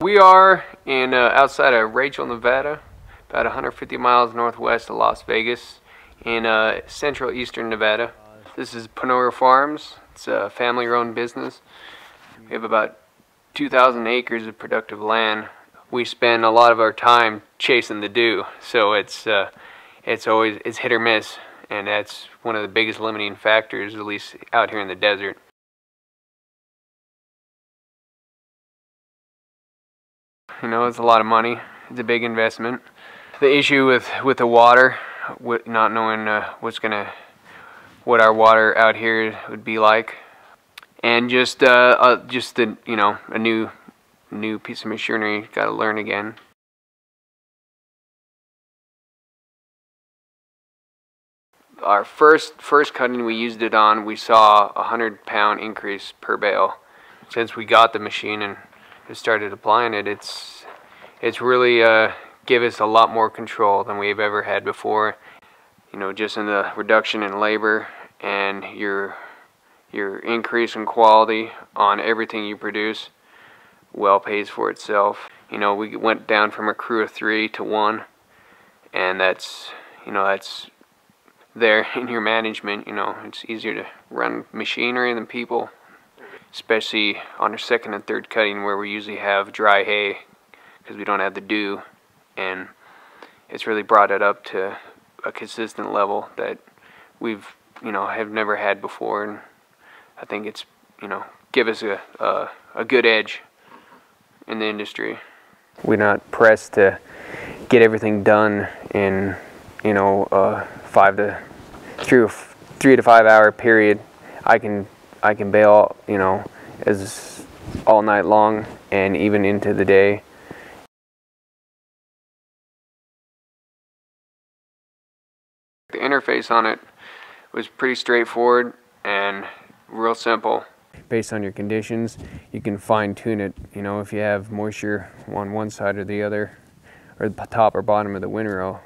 We are in outside of Rachel, Nevada, about 150 miles northwest of Las Vegas, in central eastern Nevada. This is Panora Farms. It's a family-run business. We have about 2,000 acres of productive land. We spend a lot of our time chasing the dew, so it's always hit or miss, and that's one of the biggest limiting factors, at least out here in the desert. You know, it's a lot of money. It's a big investment. The issue with the water, not knowing what our water out here would be like, and just the a new piece of machinery. Got to learn again. Our first cutting we used it on, we saw a 100-pound increase per bale. Since we got the machine and started applying it, it's really give us a lot more control than we've ever had before. You know, just in the reduction in labor and your increase in quality on everything you produce well pays for itself. You know, we went down from a crew of 3 to 1, and that's there in your management. You know, it's easier to run machinery than people, especially on our second and third cutting where we usually have dry hay because we don't have the dew, and it's really brought it up to a consistent level that we've have never had before, and I think it's give us a good edge in the industry. We're not pressed to get everything done in 3 to 5 hour period. I can bale as all night long and even into the day. The interface on it was pretty straightforward and real simple. Based on your conditions, you can fine-tune it. You know, if you have moisture on one side or the other, or the top or bottom of the windrow,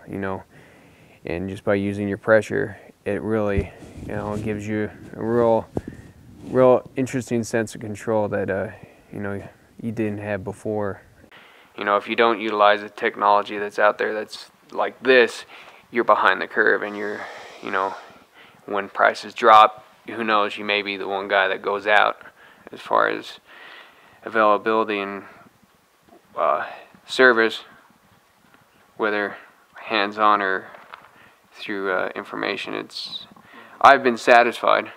and just by using your pressure, it really, gives you a real interesting sense of control that you didn't have before. If you don't utilize the technology that's out there that's like this, you're behind the curve, and when prices drop, who knows, you may be the one guy that goes out as far as availability and service, whether hands-on or through information. I've been satisfied.